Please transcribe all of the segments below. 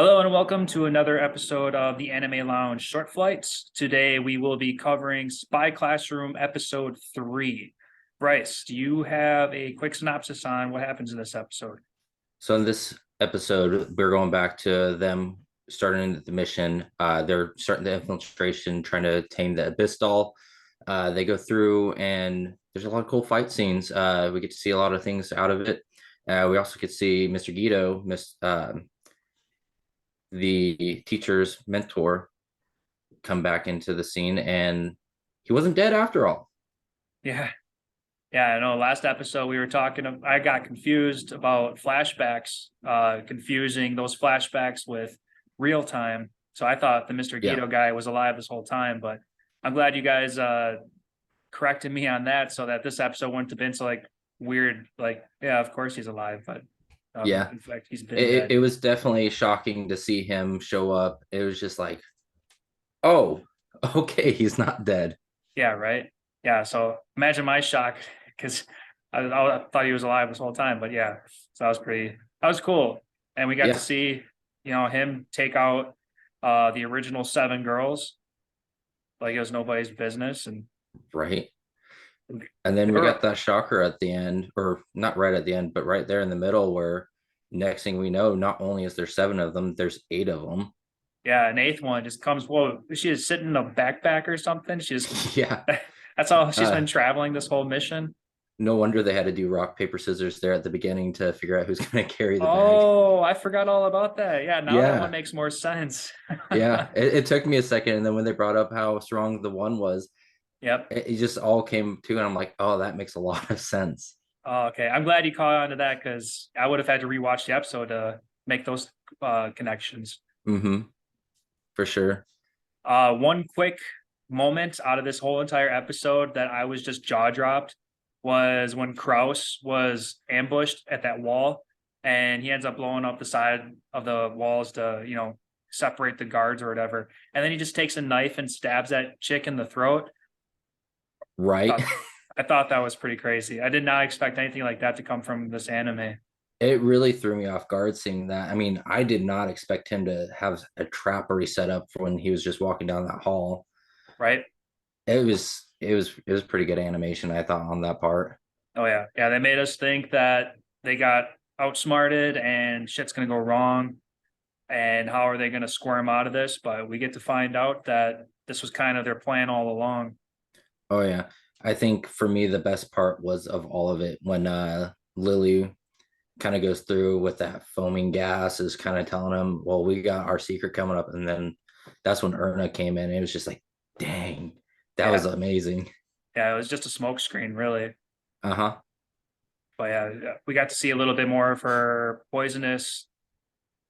Hello and welcome to another episode of the Anime Lounge Short Flights. Today we will be covering Spy Classroom Episode 3. Bryce, do you have a quick synopsis on what happens in this episode? So in this episode, we're going back to them starting the mission. They're starting the infiltration, trying to tame the Abyss doll. They go through, and there's a lot of cool fight scenes. We get to see a lot of things out of it. We also get to see Mr. Guido, the teacher's mentor, come back into the scene, and he wasn't dead after all. Yeah, yeah, I know last episode we were talking, I got confused about flashbacks, confusing those flashbacks with real time. So I thought the Mr. Yeah, Guido guy was alive this whole time, but I'm glad you guys corrected me on that so that this episode wouldn't have been so like weird, like, yeah, of course he's alive, but yeah. in fact he's been It dead. was definitely shocking to see him show up. It was just like, oh, okay, he's not dead. Yeah, right. Yeah, so imagine my shock because I thought he was alive this whole time, but yeah, so that was cool, and we got to Yeah, see him take out the original seven girls like it was nobody's business, and right. And then they we were got that shocker at the end, or not right at the end, but right there in the middle, where next thing we know, not only is there seven of them, there's eight of them. yeah, an eighth one just comes. Whoa, she is sitting in a backpack or something. She's Yeah. that's all she's Uh, been traveling this whole mission. no wonder they had to do rock, paper, scissors there at the beginning to figure out who's going to carry the bag. Oh, I forgot all about that. Yeah, now that one Yeah. makes more sense. Yeah. It took me a second. And then when they brought up how strong the one was, Yep. it just all came to, and I'm like, oh, that makes a lot of sense. Oh, okay. I'm glad you caught on to that because I would have had to rewatch the episode to make those connections. Mm-hmm. For sure. One quick moment out of this whole entire episode that I was just jaw dropped was when Kraus was ambushed at that wall and he ends up blowing up the side of the walls to, separate the guards or whatever. And then he just takes a knife and stabs that chick in the throat. Right. Thought, I thought that was pretty crazy. I did not expect anything like that to come from this anime, It really threw me off guard seeing that. I mean, I did not expect him to have a trap already set up for when he was just walking down that hall. right? It was pretty good animation, I thought, on that part. Oh yeah, yeah. They made us think that they got outsmarted and shit's gonna go wrong, and how are they gonna squirm out of this? But we get to find out that this was kind of their plan all along. Oh yeah. I think for me the best part was of all of it when Lily kind of goes through with that foaming gas, is kind of telling him, well, we got our secret coming up. And then that's when Erna came in. It was just like, dang, that was Yeah, amazing. yeah. It was just a smoke screen, really. Uh-huh. But yeah, we got to see a little bit more of her poisonous,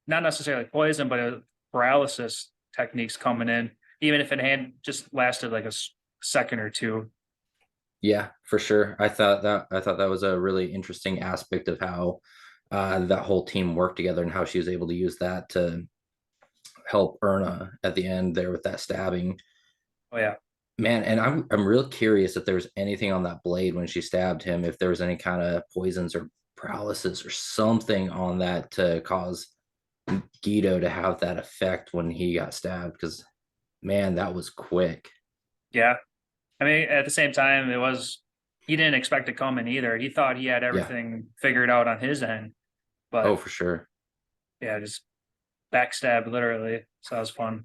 not necessarily poison, but paralysis techniques coming in, even if it had just lasted like a second or two. Yeah, for sure. I thought that was a really interesting aspect of how that whole team worked together and how she was able to use that to help Erna at the end there with that stabbing. Oh yeah, Man, and I'm real curious if there was anything on that blade when she stabbed him, if there was any kind of poisons or paralysis or something on that to cause Guido to have that effect when he got stabbed. Because man, that was quick. yeah. I mean, at the same time, he didn't expect it coming either. He thought he had Yeah. everything figured out on his end, Oh, but for sure. yeah, just backstab literally. So that was fun.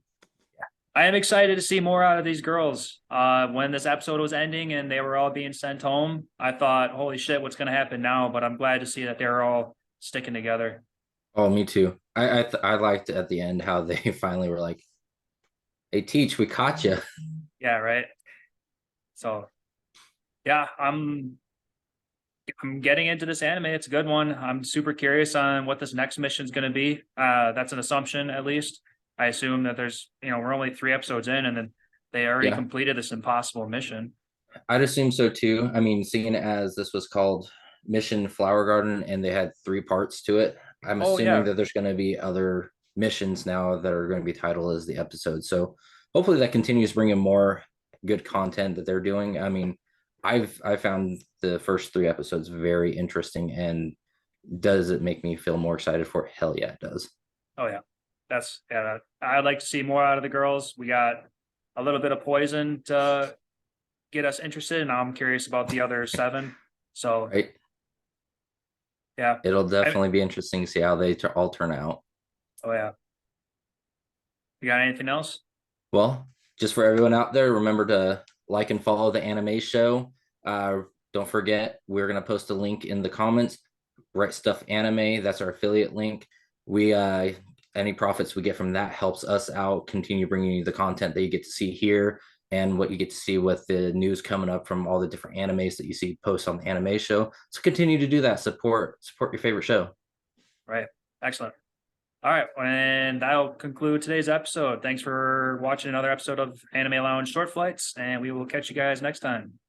I am excited to see more out of these girls. When this episode was ending and they were all being sent home, I thought, holy shit, what's going to happen now? But I'm glad to see that they're all sticking together. Oh, me too. I liked at the end how they finally were like, "Hey, Teach, we caught you." Yeah, right. So yeah, I'm getting into this anime. It's a good one. I'm super curious on what this next mission is going to be. That's an assumption, at least. I assume that we're only three episodes in, and then they already Yeah, completed this impossible mission. I'd assume so too. I mean, seeing as this was called Mission Flower Garden and they had three parts to it, I'm Oh assuming yeah, that there's going to be other missions now that are going to be titled as the episode. So hopefully that continues bringing more good content that they're doing. I mean, I found the first three episodes very interesting, and does it make me feel more excited for it? Hell yeah, it does. oh yeah. That's yeah. I'd like to see more out of the girls. We got a little bit of poison to get us interested, and I'm curious about the other seven. So Right. yeah. It'll I, definitely be interesting to see how they all turn out. oh yeah. You got anything else? Well, just for everyone out there, remember to like and follow the anime show. Uh, don't forget, we're gonna post a link in the comments. Right Stuff Anime, that's our affiliate link. We any profits we get from that helps us out, continue bringing you the content that you get to see here and what you get to see with the news coming up from all the different animes that you see post on the anime show. So continue to do that. Support your favorite show. Right. Excellent. All right, and that'll conclude today's episode. Thanks for watching another episode of Anime Lounge Short Flights, and we will catch you guys next time.